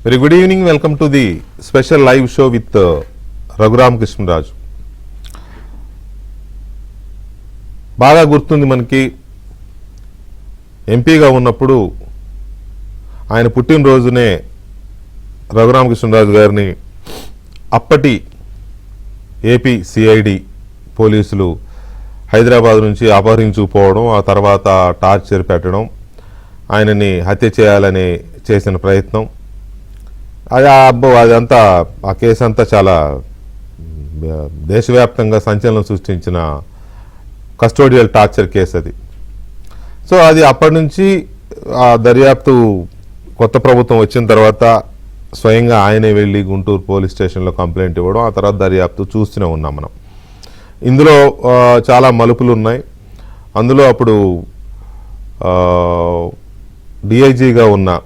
Very good evening. Welcome to the special live show with Raghuram Krishnaraju. బాగా గుర్తుంది మనకి ఎంపీగా ఉన్నప్పుడు ఆయన పుట్టినరోజునే రఘురామ కృష్ణరాజు గారిని అప్పటి ఏపీ సిఐడి పోలీసులు హైదరాబాద్ నుంచి అపహరించుకుపోవడం, ఆ తర్వాత టార్చర్ పెట్టడం, ఆయనని హత్య చేయాలని చేసిన ప్రయత్నం, అదంతా ఆ కేసు అంతా చాలా దేశవ్యాప్తంగా సంచలనం సృష్టించిన కస్టోడియల్ టార్చర్ కేసు అది. సో అది అప్పటి నుంచి ఆ దర్యాప్తు కొత్త ప్రభుత్వం వచ్చిన తర్వాత స్వయంగా ఆయనే వెళ్ళి గుంటూరు పోలీస్ స్టేషన్లో కంప్లైంట్ ఇవ్వడం, ఆ తర్వాత దర్యాప్తు చూస్తూనే ఉన్నాం మనం. ఇందులో చాలా మలుపులు ఉన్నాయి. అందులో అప్పుడు డిఐజీగా ఉన్న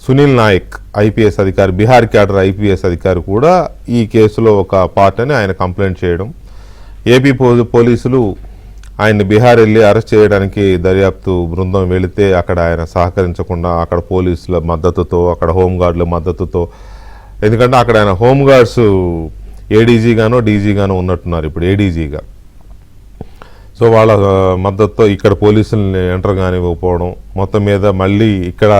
సునీల్ నాయక్ ఐపీఎస్ అధికారి, బీహార్ క్యాడర్ ఐపీఎస్ అధికారి కూడా ఈ కేసులో ఒక పార్ట్ అని ఆయన కంప్లైంట్ చేయడం, ఏపీ పోలీసులు ఆయన్ని బీహార్ వెళ్ళి అరెస్ట్ చేయడానికి దర్యాప్తు బృందం వెళితే అక్కడ ఆయన సహకరించకుండా అక్కడ పోలీసుల మద్దతుతో, అక్కడ హోంగార్డుల మద్దతుతో, ఎందుకంటే అక్కడ ఆయన హోంగార్డ్స్ ఏడీజీగానో డీజీగానో ఉన్నట్టున్నారు ఇప్పుడు ఏడీజీగా. సో వాళ్ళ మద్దతుతో ఇక్కడ పోలీసుల్ని ఎంటర్ కానివ్వకపోవడం, మొత్తం మీద మళ్ళీ ఇక్కడ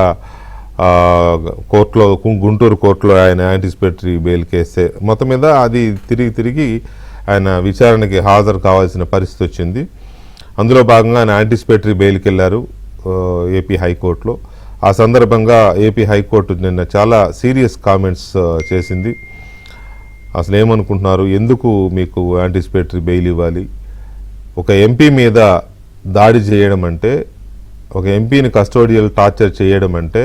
కోర్టులో, గుంటూరు కోర్టులో ఆయన యాంటిసిపేటరీ బెయిల్ కేసే, మొత్తం మీద అది తిరిగి ఆయన విచారణకి హాజరు కావాల్సిన పరిస్థితి వచ్చింది. అందులో భాగంగా ఆయన యాంటిసిపేటరీ బెయిల్కి వెళ్ళారు ఏపీ హైకోర్టులో. ఆ సందర్భంగా ఏపీ హైకోర్టు నిన్న చాలా సీరియస్ కామెంట్స్ చేసింది. అసలు ఏమనుకుంటున్నారు, ఎందుకు మీకు యాంటిసిపేటరీ బెయిల్ ఇవ్వాలి, ఒక ఎంపీ మీద దాడి చేయడం అంటే, ఒక ఎంపీని కస్టోడియల్ టార్చర్ చేయడం అంటే,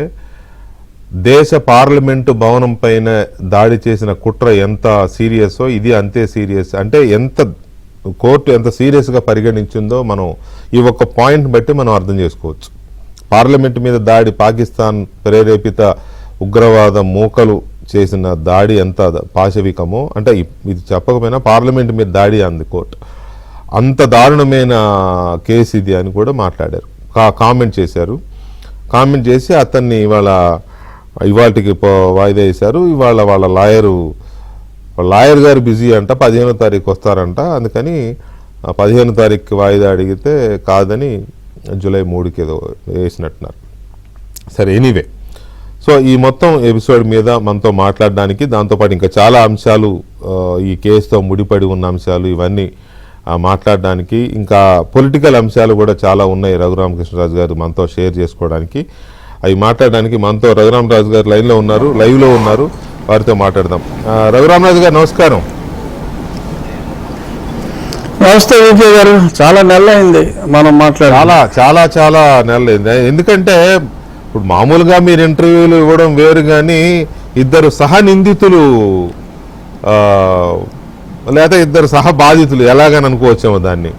దేశ పార్లమెంటు భవనం పైన దాడి చేసిన కుట్ర ఎంత సీరియస్సో ఇది అంతే సీరియస్. అంటే కోర్టు ఎంత సీరియస్గా పరిగణించిందో మనం ఈ ఒక్క పాయింట్ బట్టి మనం అర్థం చేసుకోవచ్చు. పార్లమెంటు మీద దాడి, పాకిస్తాన్ ప్రేరేపిత ఉగ్రవాద మూకలు చేసిన దాడి ఎంత పాశవికమో, అంటే ఇది చెప్పకపోయినా పార్లమెంటు మీద దాడి అంది కోర్టు, అంత దారుణమైన కేసు ఇది అని కూడా మాట్లాడారు, కామెంట్ చేశారు. కామెంట్ చేసి అతన్ని ఇవాళకి వాయిదా వేశారు. ఇవాళ వాళ్ళ లాయర్ గారు బిజీ అంట, 15వ తారీఖు వస్తారంట, అందుకని 15వ తారీఖు వాయిదా అడిగితే కాదని జూలై 3కి ఏదో వేసినట్టున్నారు. సరే, ఎనీవే, సో ఈ మొత్తం ఎపిసోడ్ మీద మనతో మాట్లాడడానికి, దాంతోపాటు ఇంకా చాలా అంశాలు, ఈ కేసుతో ముడిపడి ఉన్న అంశాలు ఇవన్నీ మాట్లాడడానికి, ఇంకా పొలిటికల్ అంశాలు కూడా చాలా ఉన్నాయి రఘురామ కృష్ణరాజు గారు మనతో షేర్ చేసుకోవడానికి. అవి మాట్లాడడానికి మనతో రఘురామరాజు గారు లైవ్లో ఉన్నారు, వారితో మాట్లాడదాం. రఘురామరాజు గారు నమస్కారం. నమస్తే విజయ్ గారు. చాలా నెలలైంది మనం మాట్లాడి, చాలా చాలా నెలలైంది. ఎందుకంటే ఇప్పుడు మామూలుగా మీరు ఇంటర్వ్యూలు ఇవ్వడం వేరు, కానీ ఇద్దరు సహ నిందితులు లేదా ఇద్దరు సహ బాధితులు ఎలాగని అనుకోవచ్చేమో, దాన్ని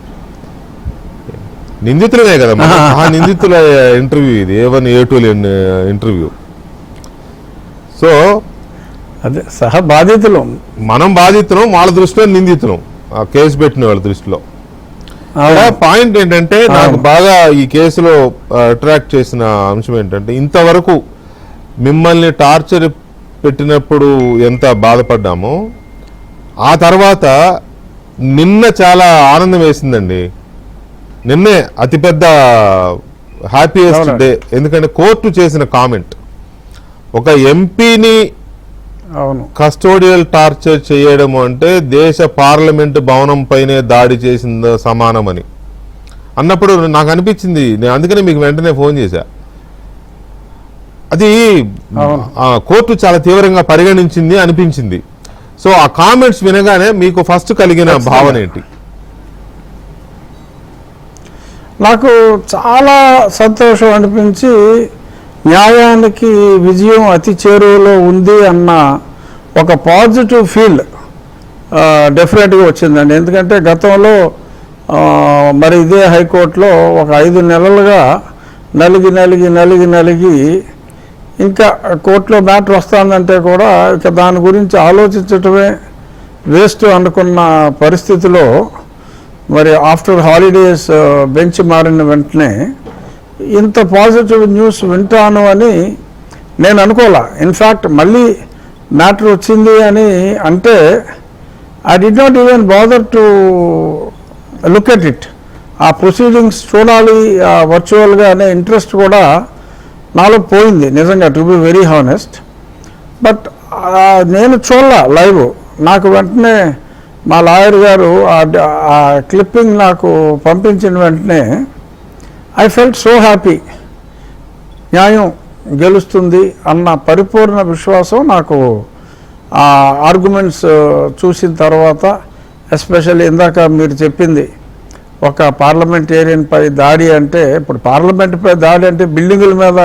నిందితులనే కదా, సహ నిందితుల ఇంటర్వ్యూ ఇది, A1 A2 ఇంటర్వ్యూ. సో అదే సహ బాధితులు, మనం బాధితులం, వాళ్ళ దృష్టిలో నిందితులం, ఆ కేసు పెట్టిన వాళ్ళ దృష్టిలో. పాయింట్ ఏంటంటే, నాకు బాగా ఈ కేసులో అట్రాక్ట్ చేసిన అంశం ఏంటంటే, ఇంతవరకు మిమ్మల్ని టార్చర్ పెట్టినప్పుడు ఎంత బాధపడ్డామో, ఆ తర్వాత నిన్న చాలా ఆనందం వేసిందండి. నిన్నే అతిపెద్ద హ్యాపీయెస్ట్ డే. ఎందుకంటే కోర్టు చేసిన కామెంట్, ఒక ఎంపీని కస్టోడియల్ టార్చర్ చేయడం అంటే దేశ పార్లమెంటు భవనం పైనే దాడి చేసిందో సమానమని అన్నప్పుడు నాకు అనిపించింది, నేను అందుకనే మీకు వెంటనే ఫోన్ చేశా. అది కోర్టు చాలా తీవ్రంగా పరిగణించింది అనిపించింది. సో ఆ కామెంట్స్ వినగానే మీకు ఫస్ట్ కలిగిన భావన ఏంటి? నాకు చాలా సంతోషం అనిపించి, న్యాయానికి విజయం అతి చేరువలో ఉంది అన్న ఒక పాజిటివ్ ఫీల్ డెఫినెట్గా వచ్చిందండి. ఎందుకంటే గతంలో మరి ఇదే హైకోర్టులో ఒక 5 నెలలుగా నలిగి ఇంకా కోర్టులో మ్యాటర్ వస్తుందంటే కూడా ఇక దాని గురించి ఆలోచించటమే వేస్ట్ అనుకున్న పరిస్థితిలో, మరి ఆఫ్టర్ హాలిడేస్ బెంచ్ మారిన వెంటనే ఇంత పాజిటివ్ న్యూస్ వింటాను అని నేను అనుకోలే. ఇన్ఫ్యాక్ట్ మళ్ళీ మ్యాటర్ వచ్చింది అని అంటే I did not even bother to look at it. ఆ ప్రొసీడింగ్స్ చూడాలి వర్చువల్గా అనే ఇంట్రెస్ట్ కూడా నాలో పోయింది నిజంగా, to be very honest. But నేను చూడాల లైవ్. నాకు వెంటనే మా లాయర్ గారు ఆ క్లిప్పింగ్ నాకు పంపించిన వెంటనే ఐ ఫెల్ట్ సో హ్యాపీ. న్యాయం గెలుస్తుంది అన్న పరిపూర్ణ విశ్వాసం నాకు ఆ ఆర్గ్యుమెంట్స్ చూసిన తర్వాత, ఎస్పెషల్లీ ఇందాక మీరు చెప్పింది ఒక పార్లమెంటేరియన్ పై దాడి అంటే, ఇప్పుడు పార్లమెంట్ పై దాడి అంటే బిల్డింగుల మీద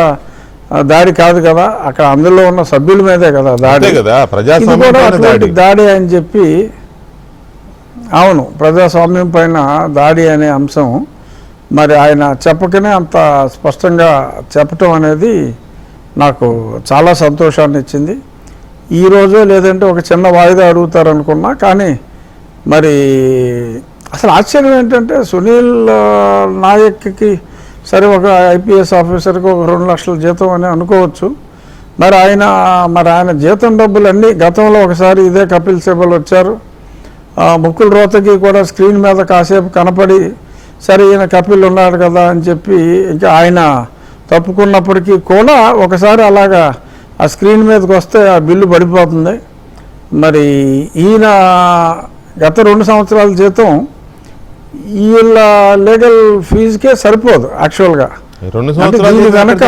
దాడి కాదు కదా, అక్కడ అందులో ఉన్న సభ్యుల మీదే కదా దాడి. ఇది కూడా అటువంటి దాడి అని చెప్పి, అవును ప్రజాస్వామ్యం పైన దాడి అనే అంశం మరి ఆయన చెప్పకనే అంత స్పష్టంగా చెప్పటం అనేది నాకు చాలా సంతోషాన్ని ఇచ్చింది. ఈరోజు లేదంటే ఒక చిన్న వాయిదా అడుగుతారనుకున్నా, కానీ మరి అసలు ఆశ్చర్యం ఏంటంటే సునీల్ నాయక్కి సరే ఒక ఐపీఎస్ ఆఫీసర్కి ఒక 2 లక్షల జీతం అని అనుకోవచ్చు. మరి ఆయన జీతం డబ్బులన్నీ గతంలో ఒకసారి ఇదే కపిల్ సిబల్ వచ్చారు, ముకుల్ రోహతగి కూడా స్క్రీన్ మీద కాసేపు కనపడి సరే ఈయన కపిల్ ఉన్నాడు కదా అని చెప్పి ఇంకా ఆయన తప్పుకున్నప్పటికీ కూడా ఒకసారి అలాగా ఆ స్క్రీన్ మీదకి వస్తే ఆ బిల్లు పడిపోతుంది. మరి ఈయన గత 2 సంవత్సరాల జీతం వీళ్ళ లీగల్ ఫీజుకే సరిపోదు యాక్చువల్గా. దీని కనుక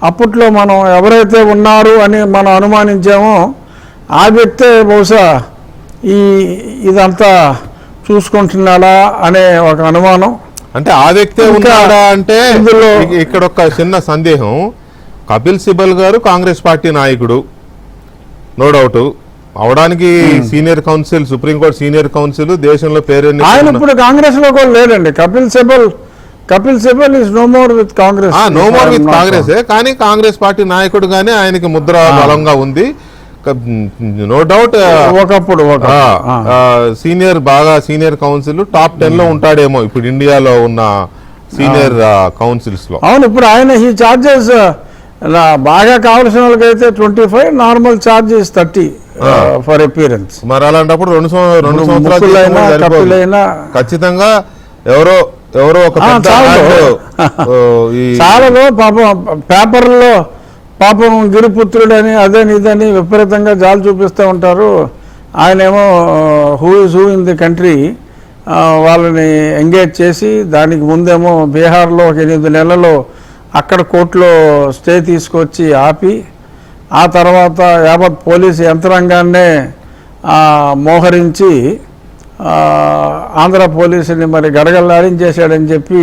అప్పట్లో మనం ఎవరైతే ఉన్నారు అని మనం అనుమానించామో ఆ వ్యక్తే బహుశా ఇదంతా చూసుకుంటున్నాడా అనే ఒక అనుమానం. అంటే ఆ వ్యక్తే ఉన్నాడా అంటే ఇందులో ఇక్కడ ఒక చిన్న సందేహం. కపిల్ సిబల్ గారు కాంగ్రెస్ పార్టీ నాయకుడు, నో డౌట్. అవడానికి సీనియర్ కౌన్సిల్, సుప్రీంకోర్టు సీనియర్ కౌన్సిల్, దేశంలో పేరు ఆయన ఇప్పుడు కాంగ్రెస్ లో కూడా లేడండి. Kapil Sibal is no more with Congress. No more with Congress, కానీ కాంగ్రెస్ పార్టీ నాయకుడుగానే ఆయనకి ముద్ర బలంగా ఉంది. నో డౌట్ ఒకప్పుడు సీనియర్ కౌన్సిల్ టాప్ 10 లో ఉంటాడేమో ఇప్పుడు ఇండియాలో ఉన్న సీనియర్ కౌన్సిల్స్ లో. అవును, ఇప్పుడు ఆయన ఈ చార్జెస్ బాగా కావాల్సిన వాళ్ళకైతే 25, నార్మల్ చార్జెస్ 30 ఫర్ అపియరెన్స్. మరి అలాంటప్పుడు 2 సంవత్సరాలు ఖచ్చితంగా ఎవరో ఒక చాలాలో పాపం పేపర్లో పాపం గిరిపుత్రుడని అదని ఇదని విపరీతంగా జాలు చూపిస్తూ ఉంటారు. ఆయనేమో who is who in the country వాళ్ళని ఎంగేజ్ చేసి, దానికి ముందేమో బీహార్లో ఒక 8 నెలలు అక్కడ కోర్టులో స్టే తీసుకొచ్చి ఆపి, ఆ తర్వాత యావత్ పోలీసు యంత్రాంగాన్నే మోహరించి ఆంధ్ర పోలీసుని మరి గడగడలాడించేశాడని చెప్పి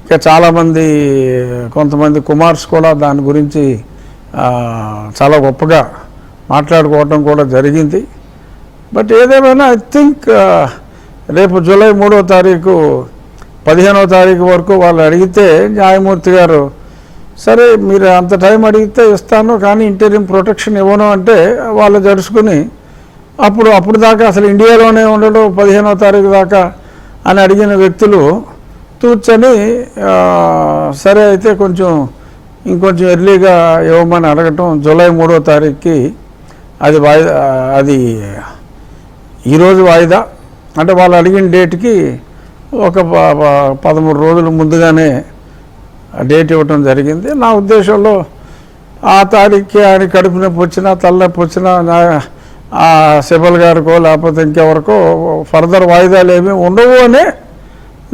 ఇక చాలామంది కొంతమంది కుమార్స్ కూడా దాని గురించి చాలా గొప్పగా మాట్లాడుకోవటం కూడా జరిగింది. బట్ ఏదేమైనా ఐ థింక్ రేపు జూలై 3వ తారీఖు 15వ తారీఖు వరకు వాళ్ళు అడిగితే న్యాయమూర్తి గారు సరే మీరు అంత టైం అడిగితే ఇస్తాను కానీ ఇంటీరియం ప్రొటెక్షన్ ఇవ్వను అంటే వాళ్ళు జరుచుకుని అప్పుడు దాకా అసలు ఇండియాలోనే ఉండడం 15వ తారీఖు దాకా అని అడిగిన వ్యక్తులు కూర్చొని సరే అయితే ఇంకొంచెం ఎర్లీగా ఇవ్వమని అడగటం, జూలై 3వ తారీఖుకి అది ఈరోజు వాయిదా అంటే వాళ్ళు అడిగిన డేట్కి ఒక 13 రోజుల ముందుగానే డేట్ ఇవ్వటం జరిగింది. నా ఉద్దేశంలో ఆ తారీఖుకి ఆయన కడుపు నొప్పి వచ్చినా తలనొప్పి వచ్చినా ఆ సిబల్ గారికో లేకపోతే ఇంకెవరికో ఫర్దర్ వాయిదాలు ఏమీ ఉండవు అని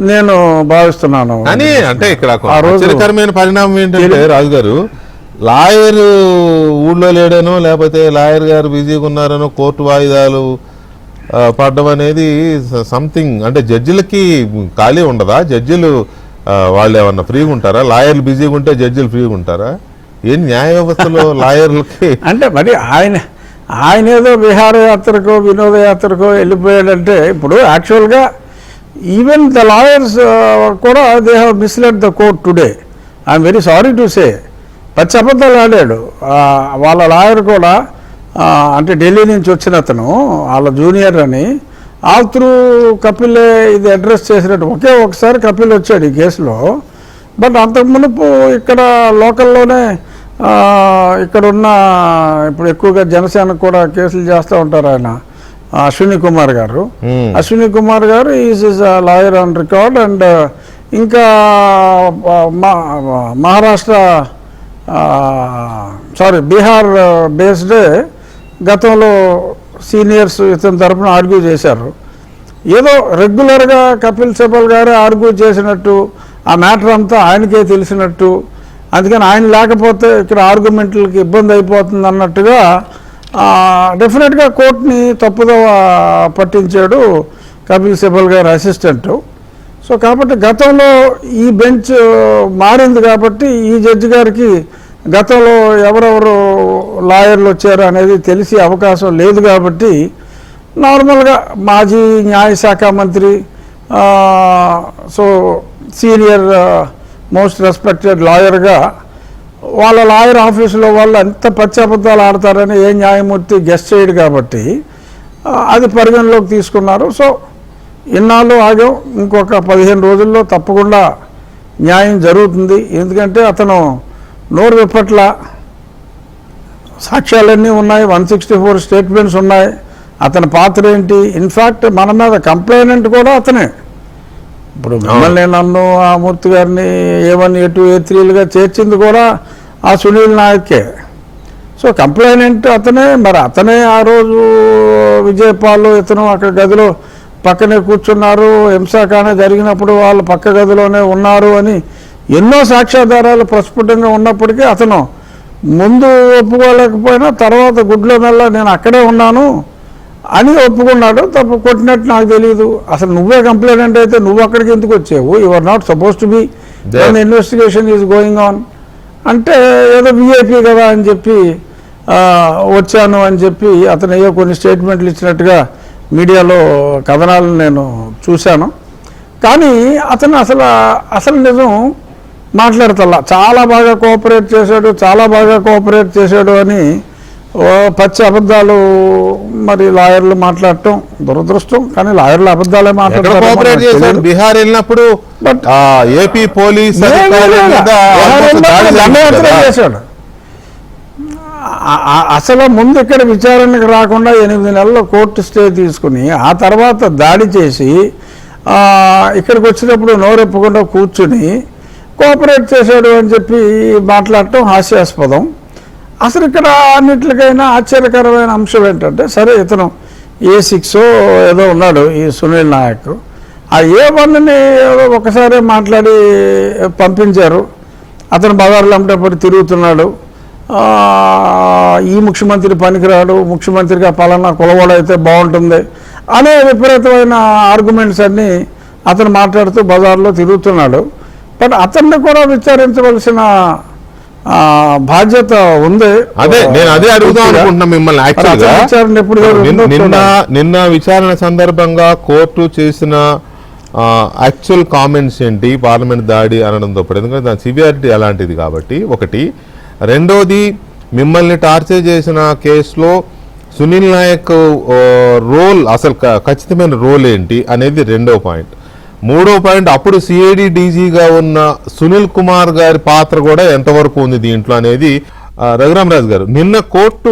నేను భావిస్తున్నాను. కానీ అంటే ఇక్కడ ఆశ్చర్యకరమైన పరిణామం ఏంటంటే రాజు గారు, లాయర్ ఊళ్ళో లేడనో లేకపోతే లాయర్ గారు బిజీగా ఉన్నారనో కోర్టు వాయిదాలు పడడం అనేది సంథింగ్. అంటే జడ్జిలకి ఖాళీ ఉండదా? జడ్జిలు వాళ్ళు ఏమన్నా ఫ్రీగా ఉంటారా? లాయర్లు బిజీగా ఉంటే జడ్జిలు ఫ్రీగా ఉంటారా? ఏం న్యాయ వ్యవస్థలో లాయర్లకి అంటే మరి ఆయన ఏదో విహారయాత్రకో వినోదయాత్రకో వెళ్ళిపోయాడంటే ఇప్పుడు యాక్చువల్గా ఈవెన్ ద లాయర్స్ కూడా they have misled the court today. I'm very sorry to say. పచ్చి అబద్ధాలు ఆడాడు వాళ్ళ లాయర్ కూడా. అంటే ఢిల్లీ నుంచి వచ్చిన అతను వాళ్ళ జూనియర్ అని ఆల్ త్రూ కపిలే ఇది అడ్రస్ చేసినట్టు. ఒకసారి కపిల్ వచ్చాడు ఈ కేసులో. బట్ అంతకు మునుపు ఇక్కడ లోకల్లోనే ఇక్కడున్న ఇప్పుడు ఎక్కువగా జనసేన కూడా కేసులు చేస్తూ ఉంటారు ఆయన అశ్విని కుమార్ గారు. అశ్విని కుమార్ గారు is lawyer on record. And ఇంకా మహారాష్ట్ర బీహార్ బేస్డే గతంలో సీనియర్స్ ఇతని తరఫున ఆర్గ్యూ చేశారు. ఏదో రెగ్యులర్గా కపిల్ సిబల్ గారే ఆర్గ్యూ చేసినట్టు, ఆ మ్యాటర్ అంతా ఆయనకే తెలిసినట్టు, అందుకని ఆయన లేకపోతే ఇక్కడ ఆర్గ్యుమెంట్లకి ఇబ్బంది అయిపోతుంది అన్నట్టుగా డెఫినెట్గా కోర్టుని తప్పుదోవ పట్టించాడు కపిల్ సిబల్ గారి అసిస్టెంటు. సో కాబట్టి గతంలో ఈ బెంచ్ మారింది కాబట్టి ఈ జడ్జి గారికి గతంలో ఎవరెవరు లాయర్లు వచ్చారు అనేది తెలిసే అవకాశం లేదు కాబట్టి నార్మల్గా మాజీ న్యాయశాఖ మంత్రి, సో సీనియర్ మోస్ట్ రెస్పెక్టెడ్ లాయర్గా వాళ్ళ లాయర్ ఆఫీసులో వాళ్ళు ఎంత పచ్చి అబద్ధాలు ఆడతారని ఏ న్యాయమూర్తి గెస్ట్ చేయడు కాబట్టి అది పరిగణలోకి తీసుకున్నారు. సో ఇన్నాళ్ళు ఆగాం, ఇంకొక 15 రోజుల్లో తప్పకుండా న్యాయం జరుగుతుంది. ఎందుకంటే అతను నోరు విప్పట్ల, సాక్ష్యాలన్నీ ఉన్నాయి, 164 స్టేట్మెంట్స్ ఉన్నాయి. అతని పాత్ర ఏంటి? ఇన్ఫ్యాక్ట్ మన మీద కంప్లైనెంట్ కూడా అతనే. ఇప్పుడు మిమ్మల్ని నన్ను ఆ మూర్తి గారిని A1, A2, A3లుగా చేర్చింది కూడా ఆ సునీల్ నాయకే. సో కంప్లైనెంట్ అతనే. మరి అతనే ఆ రోజు విజయపాల్ ఇతను అక్కడ గదిలో పక్కనే కూర్చున్నారు, హింసాకాండ జరిగినప్పుడు వాళ్ళు పక్క గదిలోనే ఉన్నారు అని ఎన్నో సాక్ష్యాధారాలు ప్రస్ఫుటంగా ఉన్నప్పటికీ అతను ముందు ఒప్పుకోలేకపోయినా తర్వాత గుడ్లో మెల్ల నేను అక్కడే ఉన్నాను అని ఒప్పుకున్నాడు. తప్పు కొట్టినట్టు నాకు తెలియదు. అసలు నువ్వే కంప్లైంట్ అయితే నువ్వు అక్కడికి ఎందుకు వచ్చావు? You are not suppose to be, investigation is going on అంటే ఏదో విఐపీ కదా అని చెప్పి వచ్చాను అని చెప్పి అతను ఏదో కొన్ని స్టేట్మెంట్లు ఇచ్చినట్టుగా మీడియాలో కథనాలను నేను చూశాను. కానీ అతను అసలు నిజం మాట్లాడతల్లా. చాలా బాగా కోఆపరేట్ చేశాడు అని పచ్చి అబద్ధాలు మరి లాయర్లు మాట్లాడటం దురదృష్టం. కానీ లాయర్లు అబద్ధాలే మాట్లాడతారు. బీహార్ వెళ్ళినప్పుడు ఏపీ పోలీస్ చేశాడు. అసలు ముందు ఇక్కడ విచారణకు రాకుండా 8 నెలలు కోర్టు స్టే తీసుకుని ఆ తర్వాత దాడి చేసి ఇక్కడికి వచ్చినప్పుడు నోరెప్పకుండా కూర్చుని కోఆపరేట్ చేశాడు అని చెప్పి మాట్లాడటం హాస్యాస్పదం. అసలు ఇక్కడ అన్నిటికైనా ఆశ్చర్యకరమైన అంశం ఏంటంటే, సరే ఇతను A6 ఏదో ఉన్నాడు ఈ సునీల్ నాయక్, ఆ A1ని ఒకసారి మాట్లాడి పంపించారు. అతను బజార్లో అమ్మటప్పుడు తిరుగుతున్నాడు, ఈ ముఖ్యమంత్రి పనికిరాడు, ముఖ్యమంత్రిగా పలానా కులవాడైతే బాగుంటుంది అనే విపరీతమైన ఆర్గ్యుమెంట్స్ అన్నీ అతను మాట్లాడుతూ బజార్లో తిరుగుతున్నాడు. బట్ అతన్ని కూడా విచారించవలసిన బాధ్యత ఉంది. నేను అదే అడుగుదాం అనుకుంటున్నా మిమ్మల్ని. నిన్న విచారణ సందర్భంగా కోర్టు చేసిన యాక్చువల్ కామెంట్స్ ఏంటి పార్లమెంట్ దాడి అనడంతో పాటు, ఎందుకంటే దాని సివియారిటీ అలాంటిది కాబట్టి ఒకటి. రెండోది, మిమ్మల్ని టార్చర్ చేసిన కేసులో సునీల్ నాయక్ రోల్, అసలు ఖచ్చితమైన రోల్ ఏంటి అనేది రెండో పాయింట్. మూడో పాయింట్, అప్పుడు సిఐడి డీజీగా ఉన్న సునీల్ కుమార్ గారి పాత్ర కూడా ఎంతవరకు ఉంది దీంట్లో అనేది. రఘురామరాజు గారు, నిన్న కోర్టు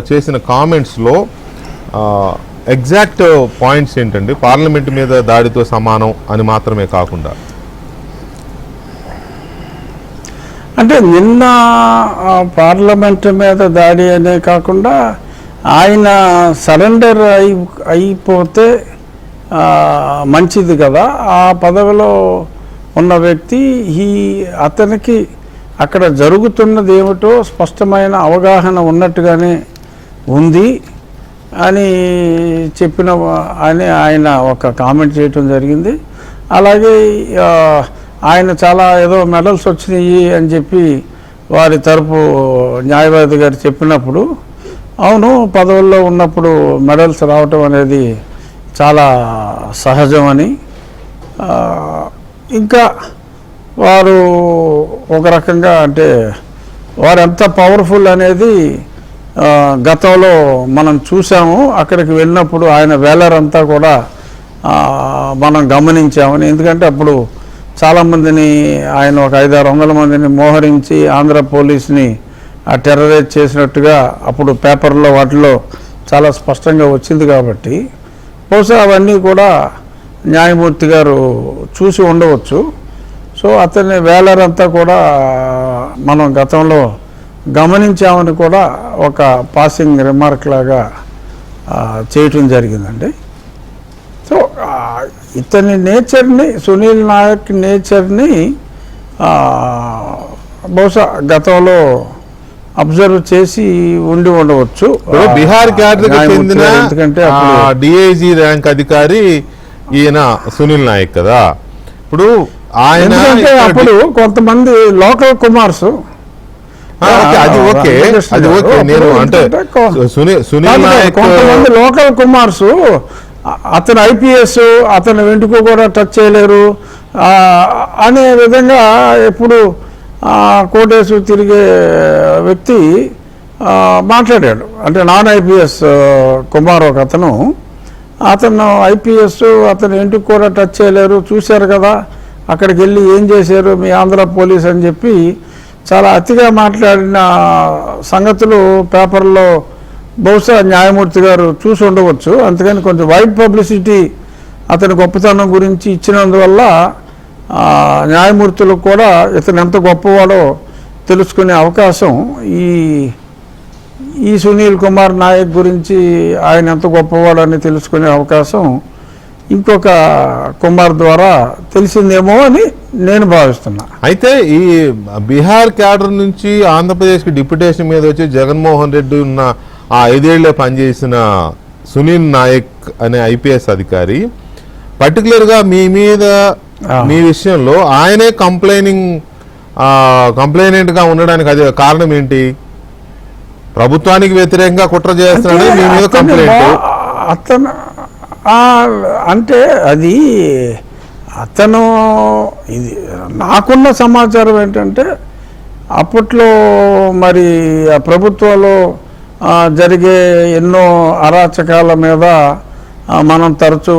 చేసిన కామెంట్స్లో ఎగ్జాక్ట్ పాయింట్స్ ఏంటండి? పార్లమెంట్ మీద దాడితో సమానం అని మాత్రమే కాకుండా, అంటే నిన్న పార్లమెంట్ మీద దాడి అనే కాకుండా ఆయన సరెండర్ అయిపోతే మంచిది కదా. ఆ పదవిలో ఉన్న వ్యక్తి అతనికి అక్కడ జరుగుతున్నది ఏమిటో స్పష్టమైన అవగాహన ఉన్నట్టుగానే ఉంది అని చెప్పిన అని ఆయన ఒక కామెంట్ చేయటం జరిగింది. అలాగే ఆయన చాలా ఏదో మెడల్స్ వచ్చినాయి అని చెప్పి వారి తరపు న్యాయవాది గారు చెప్పినప్పుడు, అవును పదవుల్లో ఉన్నప్పుడు మెడల్స్ రావటం అనేది చాలా సహజమని, ఇంకా వారు ఒక రకంగా అంటే వారు ఎంత పవర్ఫుల్ అనేది గతంలో మనం చూసాము. అక్కడికి వెళ్ళినప్పుడు ఆయన వేలరంతా కూడా మనం గమనించామని. ఎందుకంటే అప్పుడు చాలామందిని ఆయన ఒక 500-600 మందిని మోహరించి ఆంధ్ర పోలీస్ని టెర్రరైజ్ చేసినట్టుగా అప్పుడు పేపర్లో వాటిలో చాలా స్పష్టంగా వచ్చింది కాబట్టి బహుశా అవన్నీ కూడా న్యాయమూర్తి గారు చూసి ఉండవచ్చు. సో అతని వేలరంతా కూడా మనం గతంలో గమనించామని కూడా ఒక పాసింగ్ రిమార్క్ లాగా చేయటం జరిగిందండి. సో ఇతని నేచర్ని, సునీల్ నాయక్ నేచర్ని బహుశా గతంలో అబ్జర్వ్ చేసి ఉండవచ్చు. బీహార్ క్యాడర్కి చెందిన ఎందుకంటే డిఐజీ ర్యాంక్ అధికారి ఈయన సునీల్ నాయక్ కదా. ఇప్పుడు ఆయన అప్పుడు కొంతమంది లోకల్ కుమార్స్, అది ఓకే, నేను అంటే సునీల్ నాయక్ కొంతమంది లోకల్ కుమార్స్ అతను ఐపీఎస్, అతను వెంటుకు కూడా టచ్ చేయలేరు అనే విధంగా ఎప్పుడు కోటేసు తిరిగే వ్యక్తి మాట్లాడాడు. అంటే నాన్ ఐపీఎస్ కుమార్ ఒక అతను ఐపీఎస్, అతను ఇంటికి కూడా టచ్ చేయలేరు, చూశారు కదా అక్కడికి వెళ్ళి ఏం చేశారు మీ ఆంధ్ర పోలీస్ అని చెప్పి చాలా అతిగా మాట్లాడిన సంగతులు పేపర్లో బహుశా న్యాయమూర్తి గారు చూసి ఉండవచ్చు. అందుకని కొంచెం వైడ్ పబ్లిసిటీ అతని గొప్పతనం గురించి ఇచ్చినందువల్ల న్యాయమూర్తులకు కూడా ఇతను ఎంత గొప్పవాడో తెలుసుకునే అవకాశం, ఈ సునీల్ కుమార్ నాయక్ గురించి ఆయన ఎంత గొప్పవాడని తెలుసుకునే అవకాశం ఇంకొక కుమార్ ద్వారా తెలిసిందేమో అని నేను భావిస్తున్నా. అయితే ఈ బీహార్ క్యాడర్ నుంచి ఆంధ్రప్రదేశ్కి డిప్యుటేషన్ మీద వచ్చి జగన్మోహన్ రెడ్డి ఉన్న ఆ 5 ఏళ్లే పనిచేసిన సునీల్ నాయక్ అనే ఐపీఎస్ అధికారి పర్టికులర్గా మీ విషయంలో ఆయనే కంప్లైనెంట్గా ఉండడానికి అది కారణం ఏంటి? ప్రభుత్వానికి వ్యతిరేకంగా కుట్ర చేస్తున్నాడని మీ మీద కంప్లైంట్. అతను అంటే అది అతను ఇది నాకున్న సమాచారం ఏంటంటే అప్పట్లో మరి ప్రభుత్వంలో జరిగే ఎన్నో అరాచకాల మీద మనం తరచూ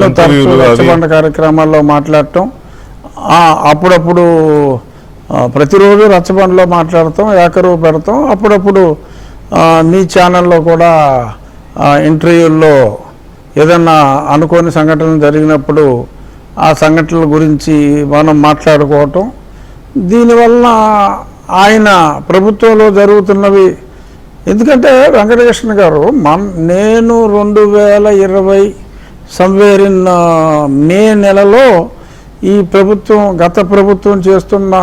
రచ్చబండ కార్యక్రమాల్లో మాట్లాడటం, అప్పుడప్పుడు ప్రతిరోజు రచ్చబండలో మాట్లాడతాం, ఏకరువు పెడతాం, అప్పుడప్పుడు మీ ఛానల్లో కూడా ఇంటర్వ్యూల్లో ఏదన్నా అనుకోని సంఘటనలు జరిగినప్పుడు ఆ సంఘటనల గురించి మనం మాట్లాడుకోవటం, దీనివల్ల ఆయన ప్రభుత్వంలో జరుగుతున్నవి. ఎందుకంటే వెంకటకృష్ణ గారు నేను 2020 సంవేర్ ఇన్ మే నెలలో ఈ ప్రభుత్వం, గత ప్రభుత్వం చేస్తున్న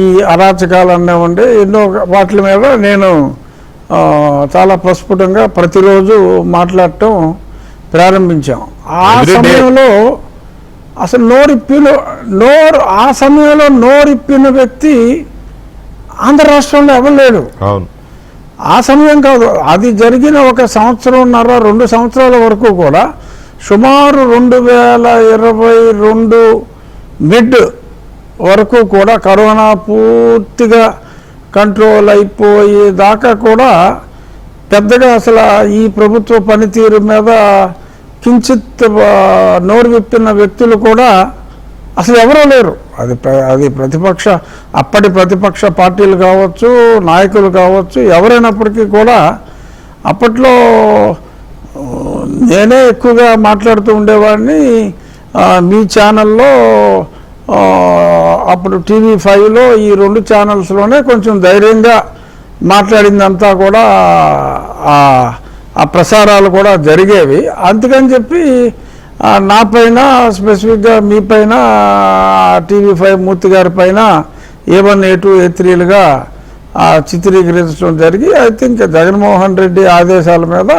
ఈ అరాచకాలన్నీ ఉండే ఎన్నో వాటి మీద నేను చాలా ప్రస్ఫుటంగా ప్రతిరోజు మాట్లాడటం ప్రారంభించాం. ఆ సమయంలో అసలు ఆ సమయంలో నోరిప్పిన వ్యక్తి ఆంధ్ర రాష్ట్రంలో ఎవరు లేడు. ఆ సమయం కాదు, అది జరిగిన 1 సంవత్సరంన్నర 2 సంవత్సరాల వరకు కూడా సుమారు 2022 మిడ్ వరకు కూడా కరోనా పూర్తిగా కంట్రోల్ అయిపోయేదాకా కూడా పెద్దగా అసలు ఈ ప్రభుత్వ పనితీరు మీద కించిత్ నోరు విప్పిన వ్యక్తులు కూడా అసలు ఎవరూ లేరు. అది అప్పటి ప్రతిపక్ష పార్టీలు కావచ్చు, నాయకులు కావచ్చు, ఎవరైనప్పటికీ కూడా అప్పట్లో నేనే ఎక్కువగా మాట్లాడుతూ ఉండేవాడిని. మీ ఛానల్లో అప్పుడు TV5లో ఈ 2 ఛానల్స్లోనే కొంచెం ధైర్యంగా మాట్లాడిందంతా కూడా ఆ ప్రసారాలు కూడా జరిగేవి. అందుకని చెప్పి నా పైన స్పెసిఫిక్గా మీ పైన TV5 మూర్తి గారి పైన A1 A2 A3లుగా చిత్రీకరించడం జరిగి ఐ థింక్ జగన్మోహన్ రెడ్డి ఆదేశాల మీద,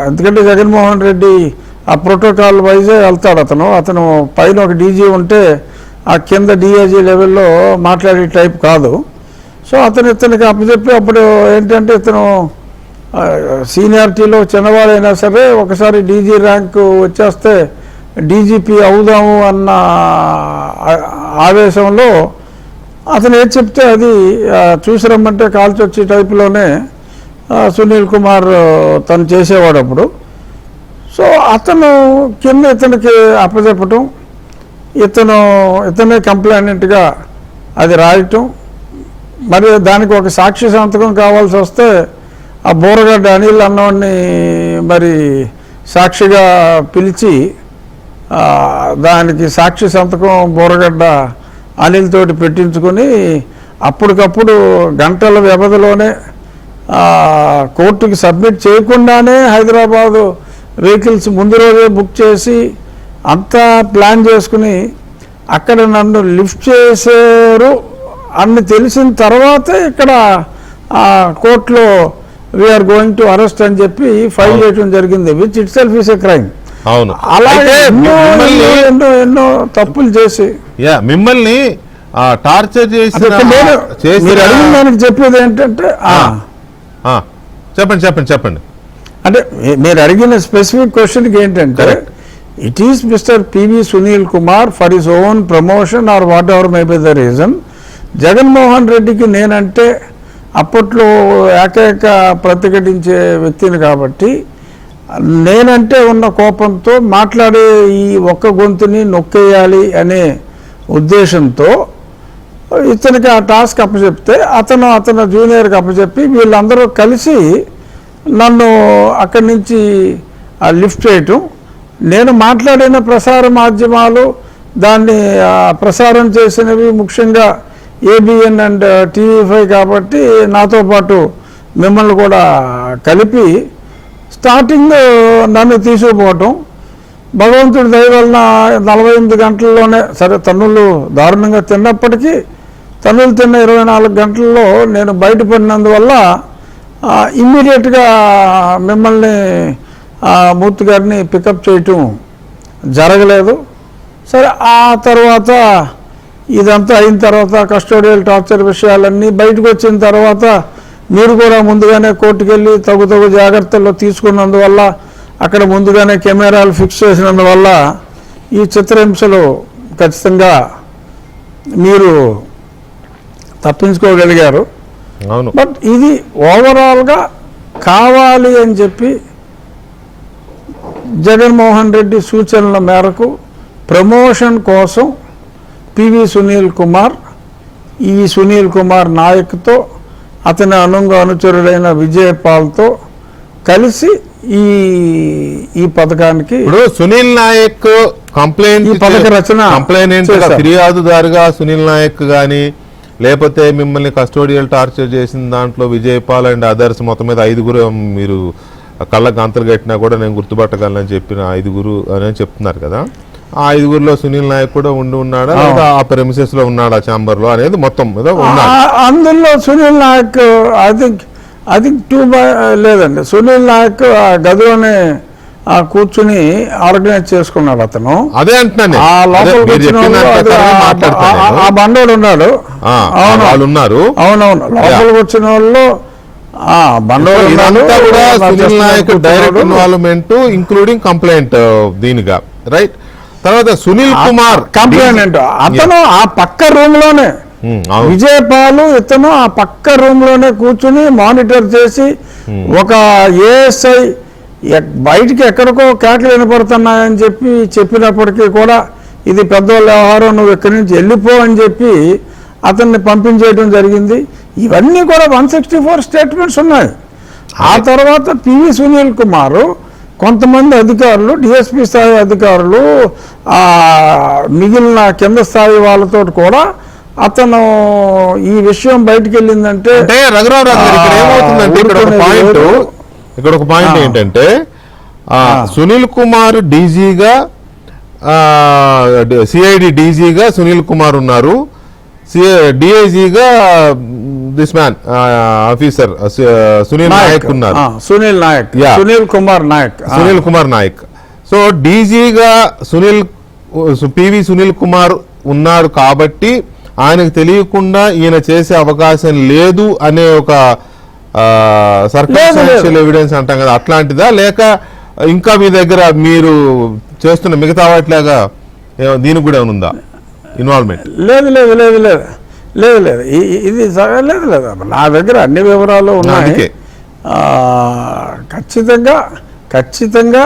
ఎందుకంటే జగన్మోహన్ రెడ్డి ఆ ప్రోటోకాల్ వైజే వెళ్తాడు. అతను పైన ఒక డీజీ ఉంటే ఆ కింద డిఐజీ లెవెల్లో మాట్లాడే టైప్ కాదు. సో ఇతనికి అప్పచెప్పి అప్పుడు ఏంటంటే ఇతను సీనియారిటీలో చిన్నవాడైనా సరే ఒకసారి డీజీ ర్యాంకు వచ్చేస్తే డీజీపీ అవుదాము అన్న ఆవేశంలో అతను ఏది చెప్తే అది చూసి రమ్మంటే కాల్చొచ్చి టైపులోనే సునీల్ కుమార్ తను చేసేవాడు అప్పుడు. సో అతను కింద ఇతనికి అప్పచెప్పటం, ఇతనే కంప్లైనెంట్గా అది రాయటం, మరి దానికి ఒక సాక్షి సంతకం కావాల్సి వస్తే ఆ బోరగడ్డ అనిల్ అన్నవాడిని మరి సాక్షిగా పిలిచి దానికి సాక్షి సంతకం బోరగడ్డ అనిల్ తోటి పెట్టించుకొని అప్పటికప్పుడు గంటల వ్యవధిలోనే కోర్టుకి సబ్మిట్ చేయకుండానే హైదరాబాదు వెహికల్స్ ముందు రోజే బుక్ చేసి అంతా ప్లాన్ చేసుకుని అక్కడ నన్ను లిఫ్ట్ చేశారు అని తెలిసిన తర్వాత ఇక్కడ కోర్టులో వీఆర్ గోయింగ్ టు అరెస్ట్ అని చెప్పి ఫైల్ చేయడం జరిగింది, which it self is a crime. అలాగే ఎన్నో తప్పులు చేసి మిమ్మల్ని టార్చర్ చేసి మీరు అడిగిన దానికి చెప్పేది ఏంటంటే చెప్పండి అంటే మీరు అడిగిన స్పెసిఫిక్ క్వశ్చన్కి ఏంటంటే it is mister PV Sunil Kumar for his own promotion are what ever may be the reason. Jaganmohan రెడ్డికి నేనంటే అప్పట్లో ఏకైక ప్రతిఘటించే వ్యక్తిని కాబట్టి నేనంటే ఉన్న కోపంతో మాట్లాడే ఈ ఒక్క గొంతుని నొక్కేయాలి అనే ఉద్దేశంతో ఇతనికి ఆ టాస్క్ అప్పచెప్తే అతను జూనియర్కి అప్పచెప్పి వీళ్ళందరూ కలిసి నన్ను అక్కడి నుంచి లిఫ్ట్ చేయటం, నేను మాట్లాడిన ప్రసార మాధ్యమాలు దాన్ని ప్రసారం చేసినవి ముఖ్యంగా ఏబిఎన్ అండ్ TV5 కాబట్టి నాతో పాటు మిమ్మల్ని కూడా కలిపి స్టార్టింగ్ నన్ను తీసుకుపోవటం, భగవంతుడి దయ వలన 48 గంటల్లోనే సరే తన్నులు దారుణంగా తిన్నప్పటికీ తన్నులు తిన్న 24 గంటల్లో నేను బయటపడినందువల్ల ఇమ్మీడియట్గా మిమ్మల్ని మూర్తి గారిని పికప్ చేయటం జరగలేదు. సరే ఆ తర్వాత ఇదంతా అయిన తర్వాత కస్టోడియల్ టార్చర్ విషయాలన్నీ బయటకు వచ్చిన తర్వాత మీరు కూడా ముందుగానే కోర్టుకు వెళ్ళి తగు జాగ్రత్తలు తీసుకున్నందువల్ల అక్కడ ముందుగానే కెమెరాలు ఫిక్స్ చేసినందువల్ల ఈ చిత్రహింసలు ఖచ్చితంగా మీరు తప్పించుకోగలిగారు. బట్ ఇది ఓవరాల్గా కావాలి అని చెప్పి జగన్మోహన్ రెడ్డి సూచనల మేరకు ప్రమోషన్ కోసం పివి సునీల్ కుమార్, ఈ సునీల్ కుమార్ నాయక్తో అతని అనుచరుడైన విజయపాల్తో కలిసి ఈ పథకానికి ఇప్పుడు సునీల్ నాయక్ పథక రచన ఫిర్యాదుదారుగా సునీల్ నాయక్ గాని లేకపోతే మిమ్మల్ని కస్టోడియల్ టార్చర్ చేసిన దాంట్లో విజయపాల్ అండ్ అదర్స్ మొత్తం మీద 5 మీరు కళ్ళకు గంతలు కట్టినా కూడా నేను గుర్తుపట్టగలనని చెప్పిన 5 అని చెప్తున్నారు కదా, ఆ 5లో సునీల్ నాయక్ కూడా ఉన్నాడా లేదా ఆ ప్రెమిసెస్ లో ఉన్నాడా ఛాంబర్ లో అనేది మొత్తం అందులో సునీల్ నాయక్ అది లేదండి. సునీల్ నాయక్ ఆ గదిలోనే కూర్చుని ఆర్గనైజ్ చేసుకున్నాడు అతను. అదే అంటున్నాను, ఆ బండోడు ఉన్నాడు. ఉన్నారు అవునవును, లోపలికి వచ్చిన వాళ్ళు Sunil Naik direct involvement including complaint దీనిగా రైట్. తర్వాత సునీల్ కుమార్ కంప్లైంట్ అతను ఆ పక్క రూమ్ లోనే విజయపాలు ఇతను ఆ పక్క రూమ్ లోనే కూర్చుని మానిటర్ చేసి ఒక ఏఎస్ఐ బయటికి ఎక్కడికో కేకలు వినపడుతున్నాయని చెప్పినప్పటికీ కూడా ఇది పెద్దవాళ్ళ వ్యవహారం, నువ్వు ఇక్కడి నుంచి వెళ్ళిపో అని చెప్పి అతన్ని పంపించేయడం జరిగింది. ఇవన్నీ కూడా 164 స్టేట్మెంట్స్ ఉన్నాయి. ఆ తర్వాత పివి సునీల్ కుమార్ కొంతమంది అధికారులు, డిఎస్పీ స్థాయి అధికారులు, మిగిలిన కింద స్థాయి వాళ్ళతో కూడా అతను ఈ విషయం బయటికి వెళ్ళిందంటే ఇక్కడ ఒక పాయింట్ ఏంటంటే సునీల్ కుమార్ డీజీగా సిఐడి డీజీగా సునీల్ కుమార్ ఉన్నారు, డిఐజీగా this man officer Sunil Naik ఉన్నారు. సునీల్ కుమార్ నాయక్. సో డీజీగా పివి సునీల్ కుమార్ ఉన్నాడు కాబట్టి ఆయనకు తెలియకుండా ఈయన చేసే అవకాశం లేదు అనే ఒక సర్కమ్స్టాన్షియల్ ఎవిడెన్స్ అంటాం కదా, అట్లాంటిదా లేక ఇంకా మీ దగ్గర మీరు చేస్తున్న మిగతా వాటిలాగా దీనికి కూడా ఉందా ఇన్వాల్వ్మెంట్? లేదు ఇది లేదు, నా దగ్గర అన్ని వివరాలు ఉన్నాయి. ఖచ్చితంగా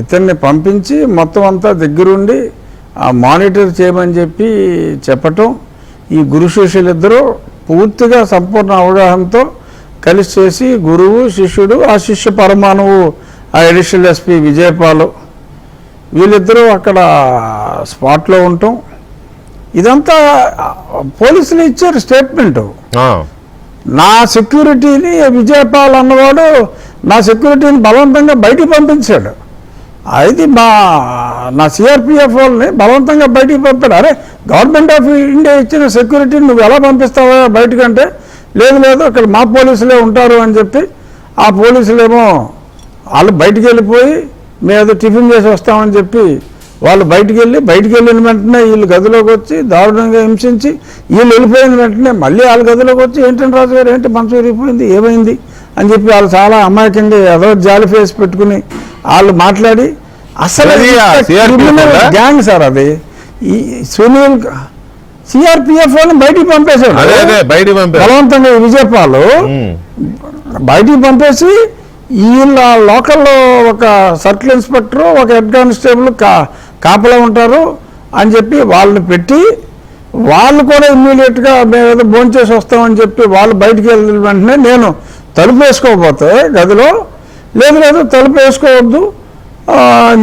ఇతన్ని పంపించి మొత్తం అంతా దగ్గరుండి మానిటర్ చేయమని చెప్పటం, ఈ గురు శిష్యులిద్దరూ పూర్తిగా సంపూర్ణ అవగాహనతో కలిసి చేసి గురువు శిష్యుడు ఆ శిష్య పరమాణువు ఆ అడిషనల్ ఎస్పీ విజయపాలు వీళ్ళిద్దరూ అక్కడ స్పాట్లో ఉండటం ఇదంతా పోలీసులు ఇచ్చారు స్టేట్మెంటు. నా సెక్యూరిటీని విజయపాల్ అన్నవాడు నా సెక్యూరిటీని బలవంతంగా బయటికి పంపించాడు. అది నా సిఆర్పిఎఫ్ వాళ్ళని బలవంతంగా బయటికి పంపాడు. అరే గవర్నమెంట్ ఆఫ్ ఇండియా ఇచ్చిన సెక్యూరిటీని నువ్వు ఎలా పంపిస్తావా బయటకంటే లేదు అక్కడ మా పోలీసులే ఉంటారు అని చెప్పి ఆ పోలీసులేమో వాళ్ళు బయటికి వెళ్ళిపోయి మేము టిఫిన్ చేసి వస్తామని చెప్పి వాళ్ళు బయటికి వెళ్ళిన వెంటనే వీళ్ళు గదిలోకి వచ్చి దారుణంగా హింసించి వీళ్ళు వెళ్ళిపోయిన వెంటనే మళ్ళీ వాళ్ళ గదిలోకి వచ్చి ఏంటంటే రాజు గారు ఏంటి మంచం విరిగిపోయింది ఏమైంది అని చెప్పి వాళ్ళు చాలా అమాయకంగా ఏదో జాలి ఫేస్ పెట్టుకుని వాళ్ళు మాట్లాడి అసలు గ్యాంగ్ సార్ అది ఈ సునీల్ సిఆర్పిఎఫ్ వాళ్ళని బయటికి పంపేశాడు బలవంతంగా విజయపాలు బయటికి పంపేసి వీళ్ళ లోకల్లో ఒక సర్కిల్ ఇన్స్పెక్టర్ ఒక హెడ్ కానిస్టేబుల్ కాపలా ఉంటారు అని చెప్పి వాళ్ళని పెట్టి వాళ్ళు కూడా ఇమ్మీడియట్గా మేము ఏదో భోంచేసి వస్తామని చెప్పి వాళ్ళు బయటికి వెళ్ళిన వెంటనే నేను తలుపు వేసుకోకపోతే గదిలో లేదు తలుపు వేసుకోవద్దు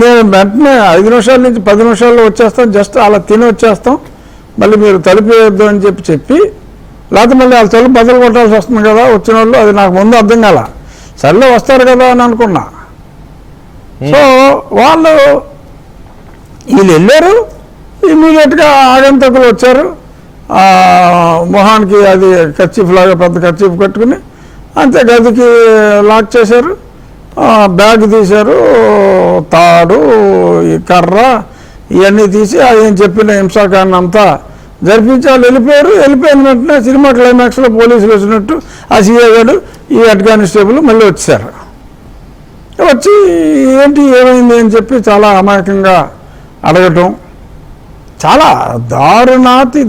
నేను వెంటనే 5 నిమిషాల నుంచి 10 నిమిషాల్లో వచ్చేస్తాం జస్ట్ అలా తిని వచ్చేస్తాం మళ్ళీ మీరు తలుపు వేయొద్దు అని చెప్పి లేకపోతే మళ్ళీ వాళ్ళ తలుపు బదులు కొట్టాల్సి వస్తుంది కదా వచ్చిన వాళ్ళు అది నాకు ముందు అర్థం కాల సర్లే వస్తారు కదా అని అనుకున్నా. సో వీళ్ళు వెళ్ళారు ఇమ్మీడియట్గా ఆగంతకులు వచ్చారు మొహానికి అది కర్చీఫ్ లాగా పెద్ద కర్చీఫ్ కట్టుకుని అంతే గదికి లాక్ చేశారు బ్యాగ్ తీశారు తాడు ఈ కర్ర ఇవన్నీ తీసి ఆయన చెప్పిన హింసాకాండం అంతా జరిపించి వాళ్ళు వెళ్ళిపోయిన వెంటనే సినిమా క్లైమాక్స్లో పోలీసులు వచ్చినట్టు ఆ సీఏ గారు ఈ హెడ్ కానిస్టేబుల్ మళ్ళీ వచ్చారు. వచ్చి ఏంటి ఏమైంది అని చెప్పి చాలా అమాయకంగా అడగటం చాలా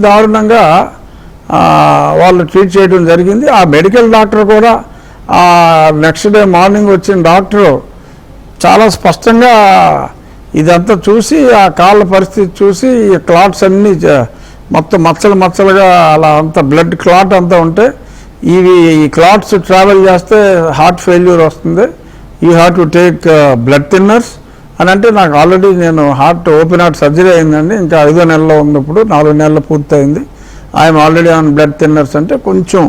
దారుణంగా వాళ్ళు ట్రీట్ చేయడం జరిగింది. ఆ మెడికల్ డాక్టర్ కూడా నెక్స్ట్ డే మార్నింగ్ వచ్చిన డాక్టరు చాలా స్పష్టంగా ఇదంతా చూసి ఆ కాళ్ళ పరిస్థితి చూసి ఈ క్లాట్స్ అన్నీ మొత్తం మచ్చలుగా అలా అంత బ్లడ్ క్లాట్ అంతా ఉంటే ఈ క్లాట్స్ ట్రావెల్ చేస్తే హార్ట్ ఫెయిల్యూర్ వస్తుంది you have to take blood thinners అని అంటే నాకు ఆల్రెడీ నేను ఓపెన్ హార్ట్ సర్జరీ అయిందండి ఇంకా 5వ నెలలో ఉన్నప్పుడు 4 నెలలు పూర్తయింది I'm already on blood thinners అంటే కొంచెం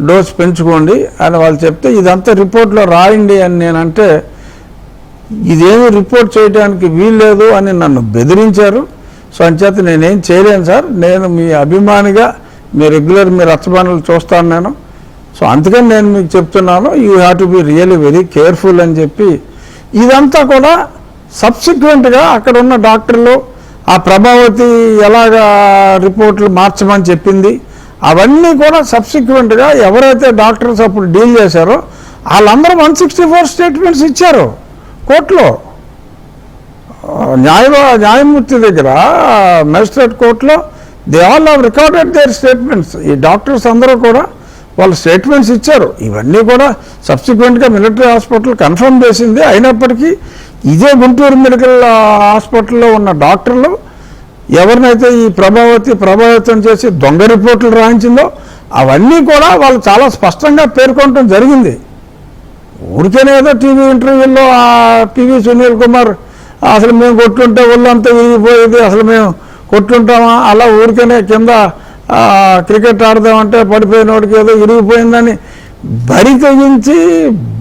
డోస్ పెంచుకోండి అని వాళ్ళు చెప్తే ఇదంతా రిపోర్ట్లో రాయండి అని నేనంటే ఇదేమీ రిపోర్ట్ చేయడానికి వీల్లేదు అని నన్ను బెదిరించారు. సో అంచేత నేనేం చేయలేను సార్ నేను మీ అభిమానిగా మీ రెగ్యులర్ మీ రచ్చబండలు చూస్తాను నేను సో అందుకని నేను మీకు చెప్తున్నాను you have to be really very careful అని చెప్పి ఇదంతా కూడా సబ్సిక్వెంట్గా అక్కడ ఉన్న డాక్టర్లు ఆ ప్రభావతి ఎలాగా రిపోర్ట్లు మార్చమని చెప్పింది అవన్నీ కూడా సబ్సిక్వెంట్గా ఎవరైతే డాక్టర్స్ అప్పుడు డీల్ చేశారో వాళ్ళందరూ 164 స్టేట్మెంట్స్ ఇచ్చారు కోర్టులో న్యాయమూర్తి దగ్గర మెజిస్ట్రేట్ కోర్టులో they all have recorded their statements ఈ డాక్టర్స్ అందరూ కూడా వాళ్ళు స్టేట్మెంట్స్ ఇచ్చారు. ఇవన్నీ కూడా సబ్సిక్వెంట్గా మిలిటరీ హాస్పిటల్ కన్ఫర్మ్ చేసింది. అయినప్పటికీ ఇదే గుంటూరు మెడికల్ హాస్పిటల్లో ఉన్న డాక్టర్లు ఎవరినైతే ఈ ప్రభావితం చేసి దొంగ రిపోర్టులు రాయించిందో అవన్నీ కూడా వాళ్ళు చాలా స్పష్టంగా పేర్కొనడం జరిగింది. ఊరికేనే ఏదో టీవీ ఇంటర్వ్యూల్లో పివి సునీల్ కుమార్ అసలు మేము కొట్టుంటే ఒళ్ళంతా విరిగిపోయేది అసలు మేము కొట్టుంటామా అలా ఊరికేనే కింద క్రికెట్ ఆడదామంటే పడిపోయినోడికి ఏదో ఇరిగిపోయిందని బరి తెగించి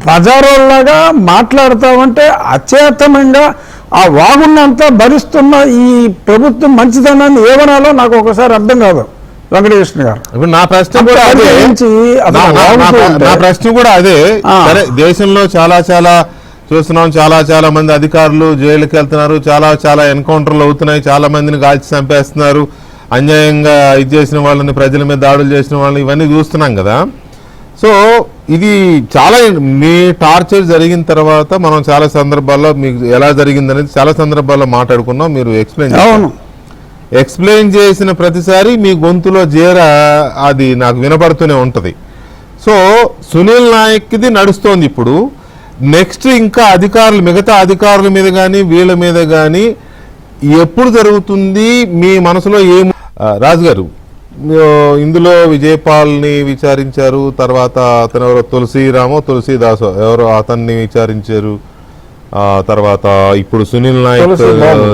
బజారోల్లాగా మాట్లాడతామంటే అచేతనంగా ఆ వాగున్నంతా భరిస్తున్న ఈ ప్రభుత్వం మంచిదనాన్ని ఏమనాలో నాకు ఒకసారి అర్థం కాదు వెంకటకృష్ణ గారు. ఇప్పుడు నా ప్రశ్న కూడా అదే సరే దేశంలో చాలా చూస్తున్నాం చాలా మంది అధికారులు జైలుకి వెళ్తున్నారు చాలా ఎన్కౌంటర్లు అవుతున్నాయి చాలా మందిని కాల్చి చంపేస్తున్నారు అన్యాయంగా ఇది చేసిన వాళ్ళని ప్రజల మీద దాడులు చేసిన వాళ్ళని ఇవన్నీ చూస్తున్నాం కదా. సో ఇది చాలా మీ టార్చర్ జరిగిన తర్వాత మనం చాలా సందర్భాల్లో మీకు ఎలా జరిగిందనేది చాలా సందర్భాల్లో మాట్లాడుకున్నాం. మీరు ఎక్స్ప్లెయిన్ చేసిన ప్రతిసారి మీ గొంతులో అది నాకు వినపడుతూనే ఉంటుంది. సో సునీల్ నాయక్ది నడుస్తోంది. ఇప్పుడు నెక్స్ట్ ఇంకా మిగతా అధికారుల మీద కానీ వీళ్ళ మీద కానీ ఎప్పుడు జరుగుతుంది మీ మనసులో రాజు గారు ఇందులో విజయపాల్ని విచారించారు, తర్వాత అతను ఎవరో తులసీదాసో ఎవరో అతన్ని విచారించారు, తర్వాత ఇప్పుడు సునీల్ నాయక్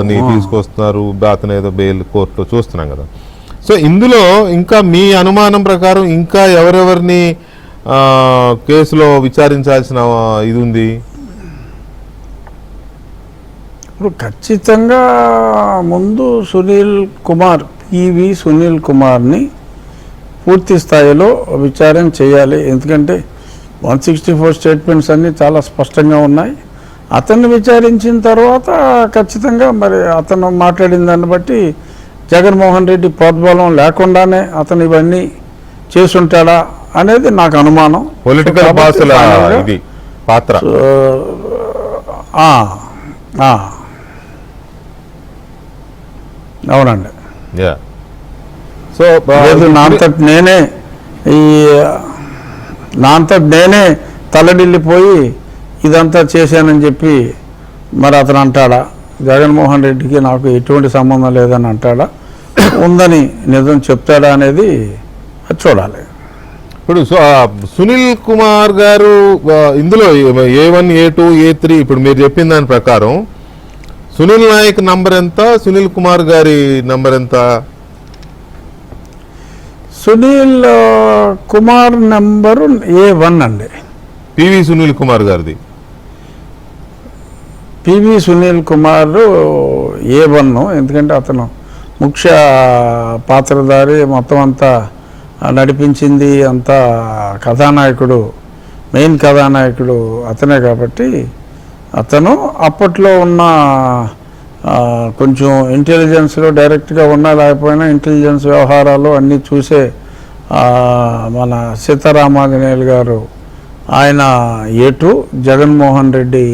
ని తీసుకొస్తున్నారు, అతను ఏదో బెయిల్ కోర్టులో చూస్తున్నాం కదా. సో ఇందులో ఇంకా మీ అనుమానం ప్రకారం ఇంకా ఎవరెవరిని కేసులో విచారించాల్సిన ఇది ఉంది? ఇప్పుడు ఖచ్చితంగా ముందు పివి సునీల్ కుమార్ని పూర్తి స్థాయిలో విచారణ చేయాలి. ఎందుకంటే 164 స్టేట్మెంట్స్ అన్నీ చాలా స్పష్టంగా ఉన్నాయి. అతన్ని విచారించిన తర్వాత ఖచ్చితంగా మరి అతను మాట్లాడిన దాన్ని బట్టి జగన్మోహన్ రెడ్డి ప్రోద్బలం లేకుండానే అతను ఇవన్నీ చేసుంటాడా అనేది నాకు అనుమానం. పొలిటికల్ బాసుల ఇది పాత్ర. అవునండి. సో నాంతటి నేనే తలడిల్లిపోయి ఇదంతా చేశానని చెప్పి మరి అతను అంటాడా? జగన్మోహన్ రెడ్డికి నాకు ఎటువంటి సంబంధం లేదని అంటాడా, ఉందని నిజం చెప్తాడా అనేది చూడాలి. ఇప్పుడు సునీల్ కుమార్ గారు ఇందులో A1, A2, A3 ఇప్పుడు మీరు చెప్పిన దాని ప్రకారం సునీల్ నాయక్ నంబర్ ఎంత, సునీల్ కుమార్ గారి నంబర్ ఎంత? సునీల్ కుమార్ నంబరు A1 అండి. పివి సునీల్ కుమార్ గారిది పివి సునీల్ కుమార్ A1, ఎందుకంటే అతను ముఖ్య పాత్రధారి, మొత్తం అంతా నడిపించింది అంతా కథానాయకుడు, మెయిన్ కథానాయకుడు అతనే. కాబట్టి అతను అప్పట్లో ఉన్న కొంచెం ఇంటెలిజెన్స్లో డైరెక్ట్గా ఉన్నా లేకపోయినా ఇంటెలిజెన్స్ వ్యవహారాలు అన్నీ చూసే మన సీతారామాంజనేయులు గారు ఆయన A2, Jaganmohan Reddy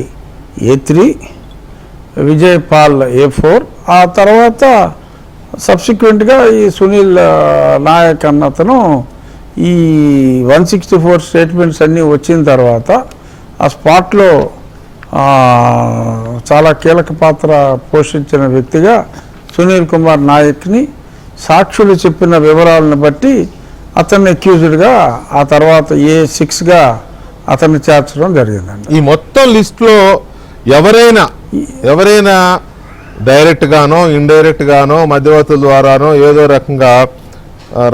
A3, Vijaypal A4. ఆ తర్వాత సబ్సిక్వెంట్గా ఈ సునీల్ నాయక్ అన్నతను ఈ 164 స్టేట్మెంట్స్ అన్నీ వచ్చిన తర్వాత ఆ స్పాట్లో చాలా కీలక పాత్ర పోషించిన వ్యక్తిగా సునీల్ కుమార్ నాయక్ని సాక్షులు చెప్పిన వివరాలను బట్టి అతన్ని అక్యూజ్డ్గా ఆ తర్వాత A6గా అతన్ని చేర్చడం జరిగిందండి. ఈ మొత్తం లిస్టులో ఎవరైనా డైరెక్ట్ గానో ఇండైరెక్ట్ గానో మధ్యవర్తుల ద్వారానో ఏదో రకంగా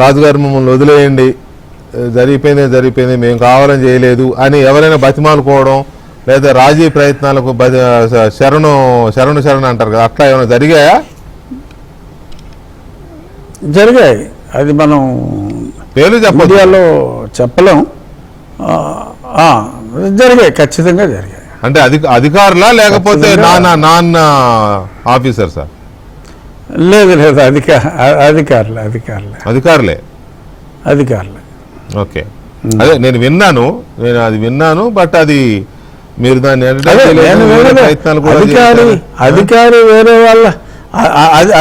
రాజుగారు మమ్మల్ని వదిలేయండి, జరిగిపోయింది మేము కావాలని చేయలేదు అని ఎవరైనా బతిమాలుకోవడం లేదా రాజీ ప్రయత్నాలకు శరణు అంటారు కదా, అట్లా ఏమైనా జరిగాయి. అది మనం మీడియాలో చెప్పలేం. జరిగాయి, ఖచ్చితంగా జరిగాయి. అంటే అధికారులా లేకపోతే నాన్న ఆఫీసర్ సార్? లేదు, అధికారులే. ఓకే, అదే నేను విన్నాను. బట్ అది మీరు దాన్ని అధికారి వేరే వాళ్ళ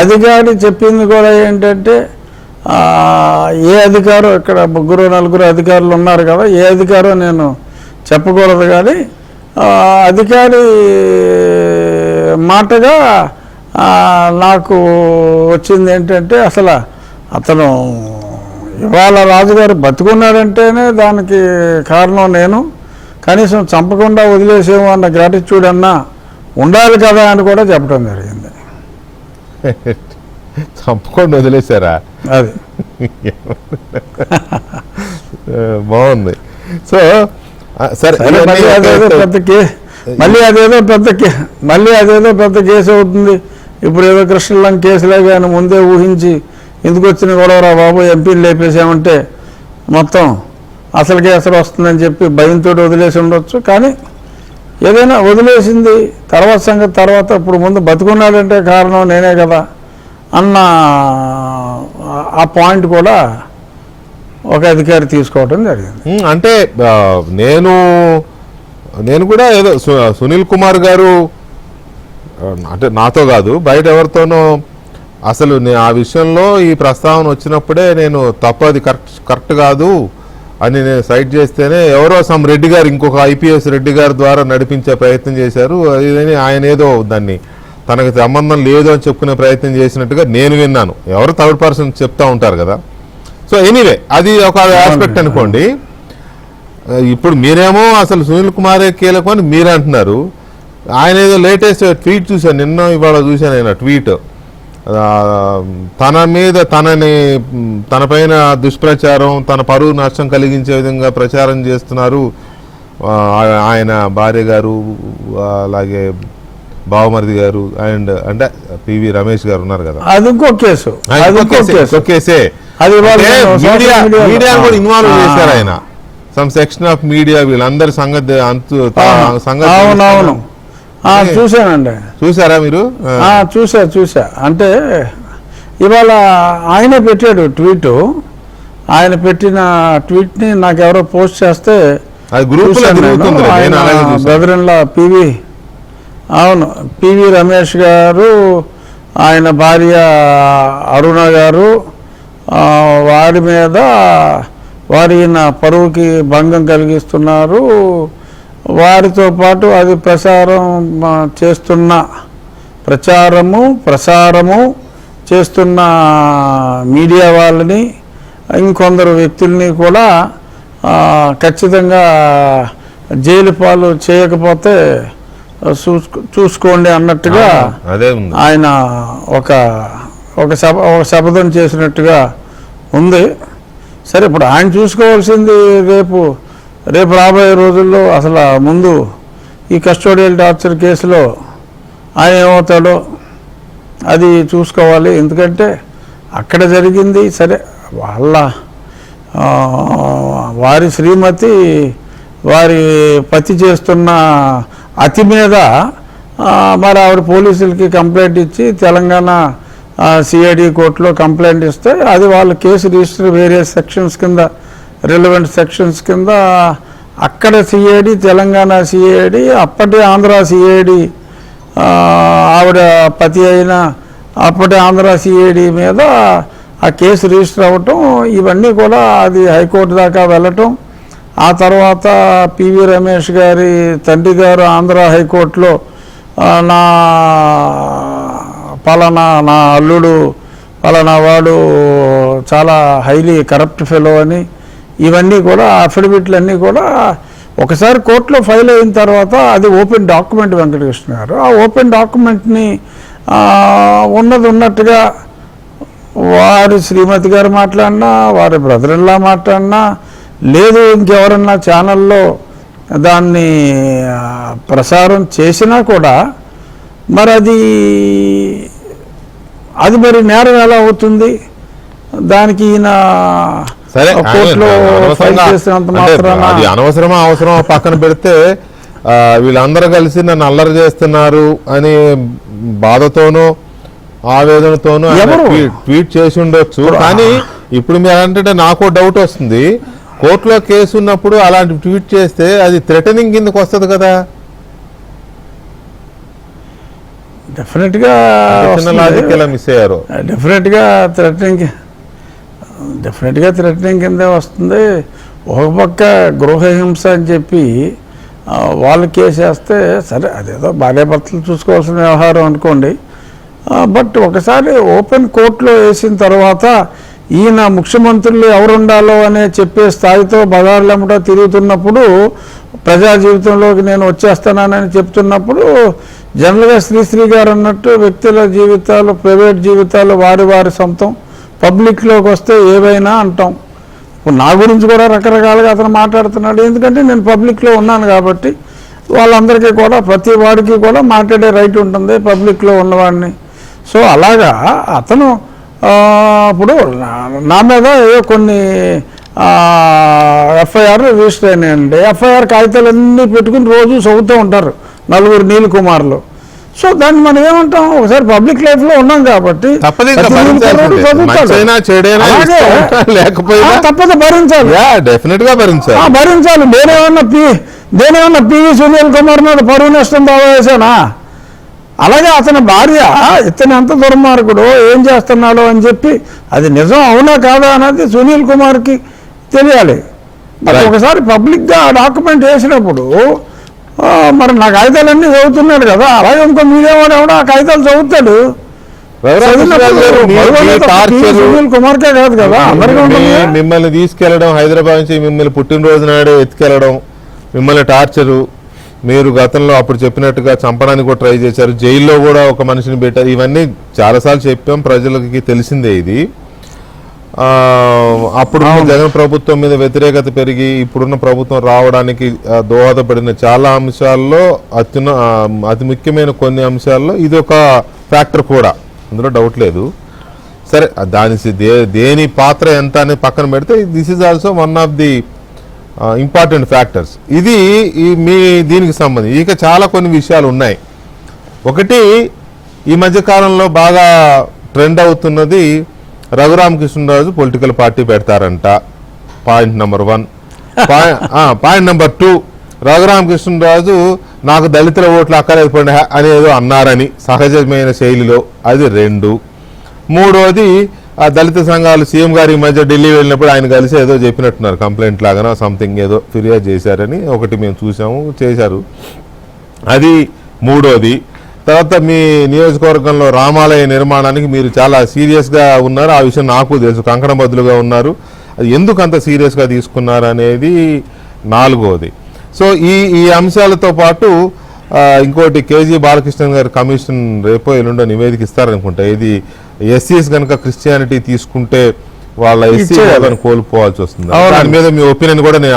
అధికారి చెప్పింది కూడా ఏంటంటే ఏ అధికారో, ఇక్కడ 3-4 అధికారులు ఉన్నారు కదా, ఏ అధికారో నేను చెప్పకూడదు, కానీ అధికారి మాటగా నాకు వచ్చింది ఏంటంటే అసలు అతను ఇవాళ రాజుగారు బతుకున్నాడంటేనే దానికి కారణం నేను, కనీసం చంపకుండా వదిలేసేమో అన్న గ్రాటిట్యూడ్ అన్నా ఉండాలి కదా అని కూడా చెప్పడం జరిగింది. చంపకుండా వదిలేశారా? అది బాగుంది. సో సరే, మళ్ళీ అదేదో పెద్ద కేసు అవుతుంది. ఇప్పుడు ఏదో కృష్ణలంక కేసులే కానీ ముందే ఊహించి ఎందుకు వచ్చిన గొడవరా బాబు, ఎంపీలు లేపేసామంటే మొత్తం అసలుకే అసలు వస్తుందని చెప్పి భయంతో వదిలేసి ఉండొచ్చు. కానీ ఏదైనా వదిలేసింది తర్వాత సంగతి తర్వాత, ఇప్పుడు ముందు బతుకున్నాడంటే కారణం నేనే కదా అన్న ఆ పాయింట్ కూడా ఒక అధికారి తీసుకోవడం జరిగింది. అంటే నేను కూడా ఏదో సునీల్ కుమార్ గారు అంటే నాతో కాదు బయట ఎవరితోనో అసలు ఆ విషయంలో ఈ ప్రస్తావన వచ్చినప్పుడే నేను తప్పది కరెక్ట్ కాదు అని నేను సైట్ చేస్తేనే ఎవరో రెడ్డి గారు, ఇంకొక IPS రెడ్డి గారి ద్వారా నడిపించే ప్రయత్నం చేశారు. ఇదని ఆయన ఏదో దాన్ని తనకు సంబంధం లేదు అని చెప్పుకునే ప్రయత్నం చేసినట్టుగా నేను విన్నాను. ఎవరు థర్డ్ పర్సన్ చెప్తా ఉంటారు కదా. సో ఎనీవే అది ఒక ఆస్పెక్ట్ అనుకోండి. ఇప్పుడు మీరేమో అసలు సునీల్ కుమారే కీలకం అని మీరు అంటున్నారు. ఆయన ఏదో లేటెస్ట్ ట్వీట్ చూశాను, నిన్న ఇవాళ చూశాను. ఆయన ట్వీట్ తన మీద తన పైన దుష్ప్రచారం, తన పరువు నష్టం కలిగించే విధంగా ప్రచారం చేస్తున్నారు ఆయన భార్య గారు, అలాగే బావమరిది గారు, అండ్ అంటే పివి రమేష్ గారు ఉన్నారు కదా. అది ఇంకో కేసు, కేసే. మీడియా కూడా ఇన్వాల్వ్ చేశారు ఆయన. సమ్ సెక్షన్ ఆఫ్ మీడియా వీళ్ళందరి సంగతి అవునవును చూశానండి. చూసారా మీరు? చూసా. అంటే ఇవాళ ఆయనే పెట్టాడు ట్వీట్. ఆయన పెట్టిన ట్వీట్ని నాకు ఎవరో పోస్ట్ చేస్తే brother in law PV Ramesh గారు, ఆయన భార్య అరుణ గారు, వారి మీద వారిన పరువుకి భంగం కలిగిస్తున్నారు. వారితో పాటు అది ప్రసారము చేస్తున్న మీడియా వాళ్ళని, ఇంకొందరు వ్యక్తుల్ని కూడా ఖచ్చితంగా జైలు పాలు చేయకపోతే చూసుకోండి అన్నట్టుగా ఆయన ఒక శపథం చేసినట్టుగా ఉంది. సరే, ఇప్పుడు ఆయన చూసుకోవాల్సింది రేపు రాబోయే రోజుల్లో అసలు ముందు ఈ కస్టోడియల్ టార్చర్ కేసులో ఆయన ఏమవుతాడో అది చూసుకోవాలి. ఎందుకంటే అక్కడ జరిగింది సరే, వారి శ్రీమతి వారి పతి చేస్తున్న అతి మీద మరి ఆవిడ పోలీసులకి కంప్లైంట్ ఇచ్చి తెలంగాణ సిఐడి కోర్టులో కంప్లైంట్ ఇస్తే అది వాళ్ళ కేసు రిజిస్టర్ వేరియస్ సెక్షన్స్ కింద, రిలవెంట్ సెక్షన్స్ కింద అక్కడ సిఐడి, తెలంగాణ సిఐడి, అప్పటి ఆంధ్ర సిఐడి, ఆవిడ పతి అయిన అప్పటి ఆంధ్ర సిఐడి మీద ఆ కేసు రిజిస్టర్ అవ్వటం, ఇవన్నీ కూడా అది హైకోర్టు దాకా వెళ్ళటం. ఆ తర్వాత పివి రమేష్ గారి తండ్రి గారు ఆంధ్ర హైకోర్టులో నా అల్లుడు పలానా వాడు చాలా హైలీ కరప్ట్ ఫెలో అని, ఇవన్నీ కూడా అఫిడవిట్లన్నీ కూడా ఒకసారి కోర్టులో ఫైల్ అయిన తర్వాత అది ఓపెన్ డాక్యుమెంట్ వెంకటకృష్ణ గారు. ఆ ఓపెన్ డాక్యుమెంట్ని ఉన్నట్టుగా వారి శ్రీమతి గారు మాట్లాడినా, వారి బ్రదర్ ఇన్ లా మాట్లాడినా, లేదు ఇంకెవరన్నా ఛానల్లో దాన్ని ప్రసారం చేసినా కూడా మరి అది మరి నేరం ఎలా అవుతుంది? దానికి ఈయన కోర్టులో ఫైల్ చేసినంత మాత్రాన అనవసరమా అవసరమా పక్కన పెడితే వీళ్ళందరూ కలిసి నన్ను అల్లరి చేస్తున్నారు అని బాధతోనూ ఆవేదనతోనూ ట్వీట్ చేసి ఉండొచ్చు. కానీ ఇప్పుడు మీరు అంటే నాకు డౌట్ వస్తుంది, కోర్టులో కేసు ఉన్నప్పుడు అలాంటి ట్వీట్ చేస్తే అది థ్రెటనింగ్ కిందకు వస్తుంది కదా. డెఫినెట్గా మిస్ అయ్యారు. డెఫినెట్గా థ్రెటనింగ్ కిందే వస్తుంది. ఒక పక్క గృహహింస అని చెప్పి వాళ్ళు కేసు వేస్తే సరే, అదేదో భార్యాభర్తలు చూసుకోవాల్సిన వ్యవహారం అనుకోండి. బట్ ఒకసారి ఓపెన్ కోర్టులో వేసిన తర్వాత ఈయన ముఖ్యమంత్రులు ఎవరుండాలో అనే చెప్పే స్థాయితో బజార్లెమ్మట తిరుగుతున్నప్పుడు, ప్రజా జీవితంలోకి నేను వచ్చేస్తున్నానని చెప్తున్నప్పుడు, జనరల్గా శ్రీశ్రీ గారు అన్నట్టు వ్యక్తుల జీవితాలు, ప్రైవేట్ జీవితాలు వారి సొంతం, పబ్లిక్లోకి వస్తే ఏవైనా అంటాం. ఇప్పుడు నా గురించి కూడా రకరకాలుగా అతను మాట్లాడుతున్నాడు. ఎందుకంటే నేను పబ్లిక్లో ఉన్నాను కాబట్టి వాళ్ళందరికీ కూడా, ప్రతి వాడికి కూడా మాట్లాడే రైట్ ఉంటుంది పబ్లిక్లో ఉన్నవాడిని. సో అలాగా అతను ఇప్పుడు నా మీద ఏదో కొన్ని ఎఫ్ఐఆర్ రిజిస్టర్ అయినాయండి. ఎఫ్ఐఆర్ కాగితాలన్నీ పెట్టుకుని రోజు చదువుతూ ఉంటారు నలుగురు నీల్ కుమార్లు. సో దాన్ని మనం ఏమంటాం, ఒకసారి పబ్లిక్ లైఫ్ లో ఉన్నాం కాబట్టి తప్పదు, భరించాలి. దేనేమన్నా పివి సునీల్ కుమార్ మీద పరువు నష్టం దావా వేసానా? అలాగే అతని భార్య ఇతను ఎంత దుర్మార్గుడో, ఏం చేస్తున్నాడో అని చెప్పి అది నిజం అవునా కాదా అన్నది సునీల్ కుమార్కి తెలియాలి. మరి ఒకసారి పబ్లిక్గా ఆ డాక్యుమెంట్ వేసినప్పుడు మరి నా కాగితాలన్నీ చదువుతున్నాడు కదా, అలాగే ఇంకో మీడియా వాడు ఎవడో ఆ కాగితాలు చదువుతాడు. రఘురామకృష్ణరాజు గారు మీ టార్చర్, సునీల్ కుమార్కే కాదు కదా, అందరికీ ఉంటుంది కదా. మిమ్మల్ని తీసుకెళ్లడం, హైదరాబాద్ నుంచి మిమ్మల్ని పుట్టినరోజు నాడే ఎత్తుకెళ్లడం, మిమ్మల్ని టార్చరు, మీరు గతంలో అప్పుడు చెప్పినట్టుగా చంపడానికి కూడా ట్రై చేశారు, జైల్లో కూడా ఒక మనిషిని పెట్టారు, ఇవన్నీ చాలాసార్లు చెప్పాం, ప్రజలకి తెలిసిందే ఇది. అప్పుడు జగన్ ప్రభుత్వం మీద వ్యతిరేకత పెరిగి ఇప్పుడున్న ప్రభుత్వం రావడానికి దోహదపడిన చాలా అంశాల్లో అతి ముఖ్యమైన కొన్ని అంశాల్లో ఇది ఒక ఫ్యాక్టర్ కూడా, అందులో డౌట్ లేదు. సరే, దేని పాత్ర ఎంత అనేది పక్కన పెడితే this is also one of the important factors. ఇది మీ దీనికి సంబంధించి ఇక చాలా కొన్ని విషయాలు ఉన్నాయి. ఒకటి, ఈ మధ్య కాలంలో బాగా ట్రెండ్ అవుతున్నది రఘురామకృష్ణరాజు పొలిటికల్ పార్టీ పెడతారంట, point number 1. Point number 2, Raghu Rama Krishna Raju నాకు దళితుల ఓట్లు అక్కర్లేకపోయినా అనేదో అన్నారని సహజమైన శైలిలో, అది 2. మూడోది, ఆ దళిత సంఘాలు సీఎం గారి మధ్య ఢిల్లీ వెళ్ళినప్పుడు ఆయన కలిసి ఏదో చెప్పినట్టున్నారు, కంప్లైంట్ లాగానో సంథింగ్ ఏదో ఫిర్యాదు చేశారని ఒకటి మేము చూసాము, చేశారు, అది 3వది. తర్వాత మీ నియోజకవర్గంలో రామాలయ నిర్మాణానికి మీరు చాలా సీరియస్గా ఉన్నారు, ఆ విషయం నాకు తెలుసు, కంకణబద్దులుగా ఉన్నారు, అది ఎందుకు అంత సీరియస్గా తీసుకున్నారు అనేది 4వది. సో ఈ అంశాలతో పాటు ఇంకోటి, కేజీ బాలకృష్ణన్ గారి కమిషన్ రేపో ఎల్లుండో నివేదిక ఇస్తారనుకుంటా, ఇది ఎస్సీస్ కనుక క్రిస్టియానిటీ తీసుకుంటే వాళ్ళ ఎస్సీ కోల్పోవాల్సి వస్తుంది. దాని మీద మీ ఒపీనియన్ కూడా నేను